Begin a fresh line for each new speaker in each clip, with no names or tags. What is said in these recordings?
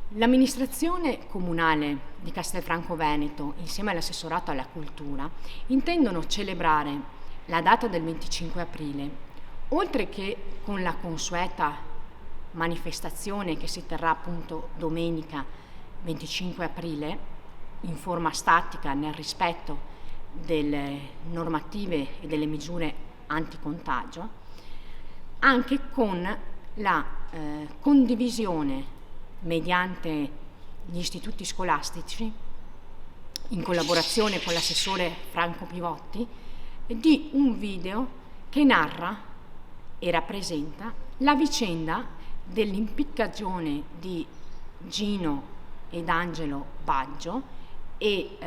L'amministrazione comunale di Castelfranco Veneto, insieme all'assessorato alla cultura, intendono celebrare la data del 25 aprile, oltre che con la consueta manifestazione che si terrà appunto domenica 25 aprile, in forma statica nel rispetto delle normative e delle misure anticontagio, anche con la condivisione mediante gli istituti scolastici, in collaborazione con l'assessore Franco Pivotti, di un video che narra e rappresenta la vicenda dell'impiccagione di Gino ed Angelo Baggio e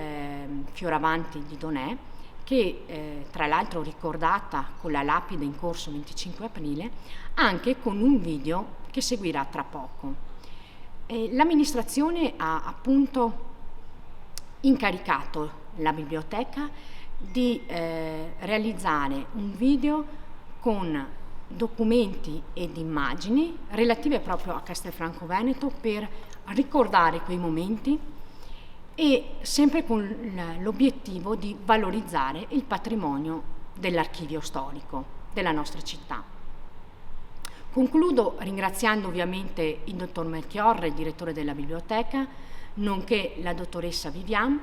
Fioravanti di Donè, che tra l'altro ricordata con la lapide in corso 25 aprile, anche con un video che seguirà tra poco. L'amministrazione ha appunto incaricato la biblioteca di realizzare un video con documenti ed immagini relative proprio a Castelfranco Veneto per ricordare quei momenti e sempre con l'obiettivo di valorizzare il patrimonio dell'archivio storico della nostra città. Concludo ringraziando ovviamente il dottor Melchiorre, il direttore della biblioteca, nonché la dottoressa Vivian,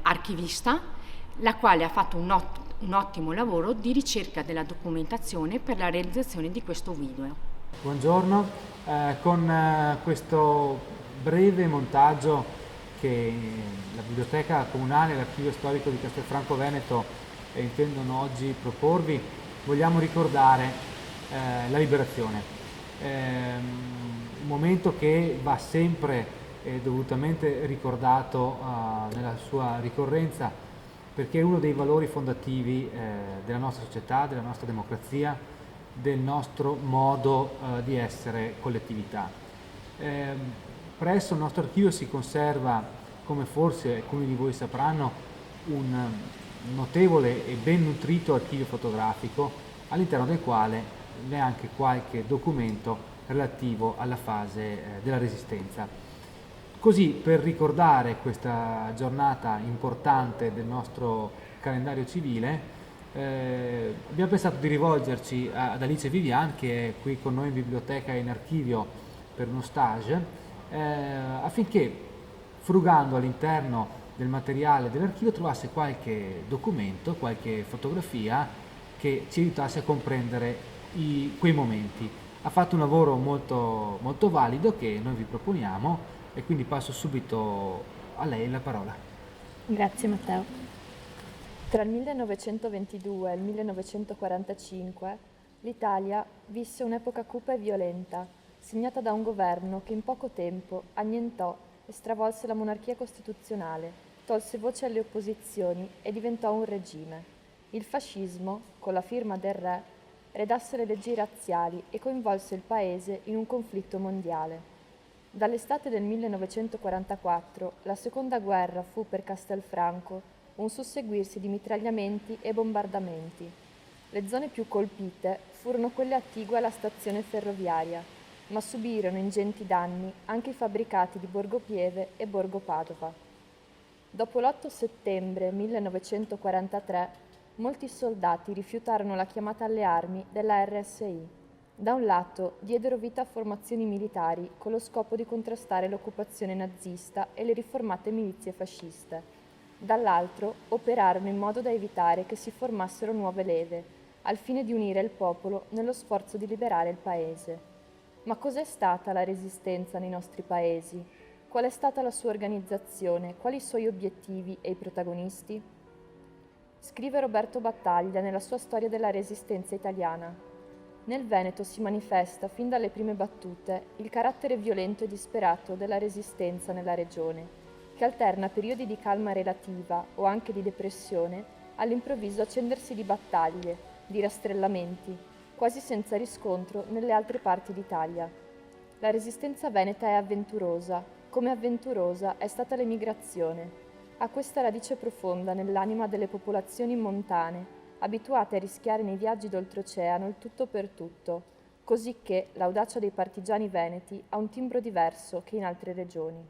archivista, la quale ha fatto un ottimo lavoro di ricerca della documentazione per la realizzazione di questo video.
Buongiorno, con questo breve montaggio che la Biblioteca Comunale e l'Archivio Storico di Castelfranco Veneto intendono oggi proporvi, vogliamo ricordare la liberazione, un momento che va sempre dovutamente ricordato nella sua ricorrenza, perché è uno dei valori fondativi della nostra società, della nostra democrazia, del nostro modo di essere collettività. Presso il nostro archivio si conserva, come forse alcuni di voi sapranno, un notevole e ben nutrito archivio fotografico, all'interno del quale vi è anche qualche documento relativo alla fase della Resistenza. Così, per ricordare questa giornata importante del nostro calendario civile, abbiamo pensato di rivolgerci ad Alice Vivian, che è qui con noi in biblioteca e in archivio per uno stage, affinché, frugando all'interno del materiale dell'archivio, trovasse qualche documento, qualche fotografia che ci aiutasse a comprendere quei momenti. Ha fatto un lavoro molto, molto valido che noi vi proponiamo, e quindi passo subito a lei la parola.
Grazie Matteo. Tra il 1922 e il 1945 l'Italia visse un'epoca cupa e violenta, segnata da un governo che in poco tempo annientò e stravolse la monarchia costituzionale, tolse voce alle opposizioni e diventò un regime. Il fascismo, con la firma del re, redasse le leggi razziali e coinvolse il paese in un conflitto mondiale. Dall'estate del 1944 la seconda guerra fu per Castelfranco un susseguirsi di mitragliamenti e bombardamenti. Le zone più colpite furono quelle attigue alla stazione ferroviaria, ma subirono ingenti danni anche i fabbricati di Borgo Pieve e Borgo Padova. Dopo l'8 settembre 1943, molti soldati rifiutarono la chiamata alle armi della RSI. Da un lato diedero vita a formazioni militari con lo scopo di contrastare l'occupazione nazista e le riformate milizie fasciste. Dall'altro operarono in modo da evitare che si formassero nuove leve, al fine di unire il popolo nello sforzo di liberare il paese. Ma cos'è stata la Resistenza nei nostri paesi? Qual è stata la sua organizzazione? Quali i suoi obiettivi e i protagonisti? Scrive Roberto Battaglia nella sua storia della Resistenza italiana. Nel Veneto si manifesta, fin dalle prime battute, il carattere violento e disperato della resistenza nella regione, che alterna periodi di calma relativa o anche di depressione all'improvviso accendersi di battaglie, di rastrellamenti, quasi senza riscontro nelle altre parti d'Italia. La resistenza veneta è avventurosa, come avventurosa è stata l'emigrazione. Ha questa radice profonda nell'anima delle popolazioni montane, abituate a rischiare nei viaggi d'oltreoceano il tutto per tutto, cosicché l'audacia dei partigiani veneti ha un timbro diverso che in altre regioni.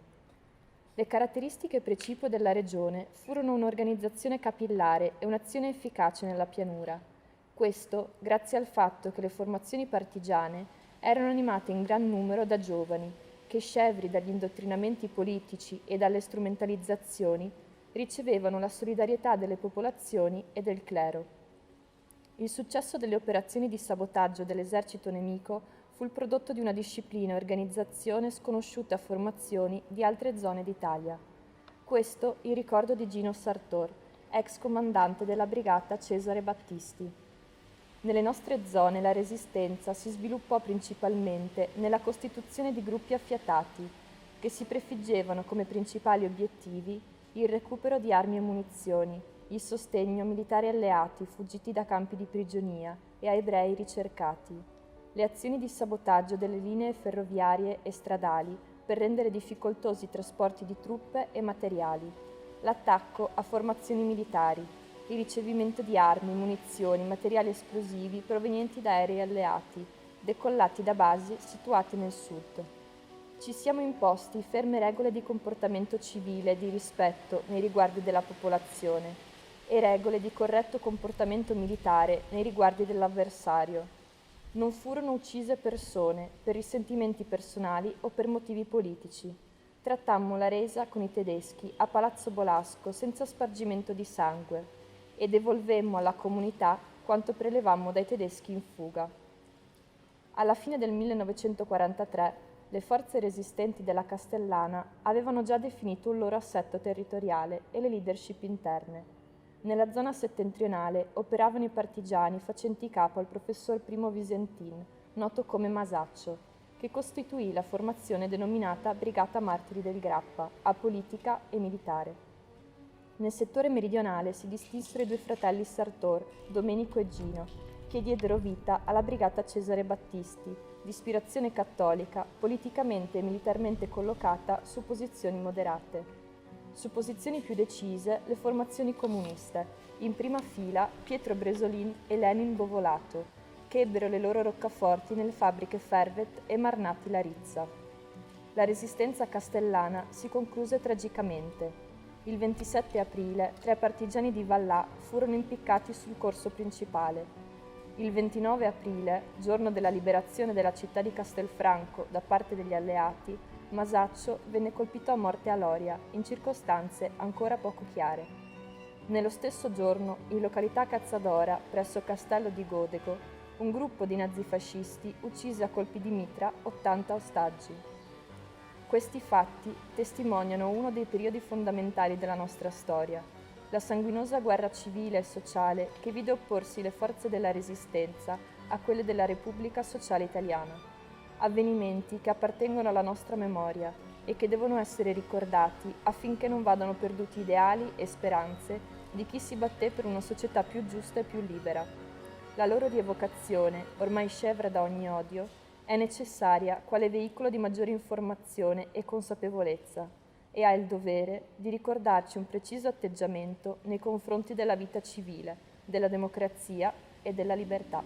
Le caratteristiche precipue della regione furono un'organizzazione capillare e un'azione efficace nella pianura. Questo grazie al fatto che le formazioni partigiane erano animate in gran numero da giovani, che scevri dagli indottrinamenti politici e dalle strumentalizzazioni, ricevevano la solidarietà delle popolazioni e del clero. Il successo delle operazioni di sabotaggio dell'esercito nemico fu il prodotto di una disciplina e organizzazione sconosciute a formazioni di altre zone d'Italia. Questo in ricordo di Gino Sartor, ex comandante della brigata Cesare Battisti. Nelle nostre zone la resistenza si sviluppò principalmente nella costituzione di gruppi affiatati, che si prefiggevano come principali obiettivi il recupero di armi e munizioni, il sostegno a militari alleati fuggiti da campi di prigionia e a ebrei ricercati, le azioni di sabotaggio delle linee ferroviarie e stradali per rendere difficoltosi i trasporti di truppe e materiali, l'attacco a formazioni militari, il ricevimento di armi, munizioni, materiali esplosivi provenienti da aerei alleati, decollati da basi situate nel sud. Ci siamo imposti ferme regole di comportamento civile e di rispetto nei riguardi della popolazione e regole di corretto comportamento militare nei riguardi dell'avversario. Non furono uccise persone per risentimenti personali o per motivi politici. Trattammo la resa con i tedeschi a Palazzo Bolasco senza spargimento di sangue e devolvemmo alla comunità quanto prelevammo dai tedeschi in fuga. Alla fine del 1943 le forze resistenti della Castellana avevano già definito un loro assetto territoriale e le leadership interne. Nella zona settentrionale operavano i partigiani facenti capo al professor Primo Visentin, noto come Masaccio, che costituì la formazione denominata Brigata Martiri del Grappa, apolitica e militare. Nel settore meridionale si distinsero i due fratelli Sartor, Domenico e Gino, che diedero vita alla Brigata Cesare Battisti, di ispirazione cattolica, politicamente e militarmente collocata su posizioni moderate. Su posizioni più decise le formazioni comuniste, in prima fila Pietro Bresolin e Lenin Bovolato, che ebbero le loro roccaforti nelle fabbriche Fervet e Marnati Larizza. La resistenza castellana si concluse tragicamente. Il 27 aprile 3 partigiani di Vallà furono impiccati sul corso principale. Il 29 aprile, giorno della liberazione della città di Castelfranco da parte degli alleati, Masaccio venne colpito a morte a Loria, in circostanze ancora poco chiare. Nello stesso giorno, in località Cazzadora, presso Castello di Godego, un gruppo di nazifascisti uccise a colpi di mitra 80 ostaggi. Questi fatti testimoniano uno dei periodi fondamentali della nostra storia, la sanguinosa guerra civile e sociale che vide opporsi le forze della Resistenza a quelle della Repubblica Sociale Italiana. Avvenimenti che appartengono alla nostra memoria e che devono essere ricordati affinché non vadano perduti ideali e speranze di chi si batté per una società più giusta e più libera. La loro rievocazione, ormai scevra da ogni odio, è necessaria quale veicolo di maggiore informazione e consapevolezza e ha il dovere di ricordarci un preciso atteggiamento nei confronti della vita civile, della democrazia e della libertà.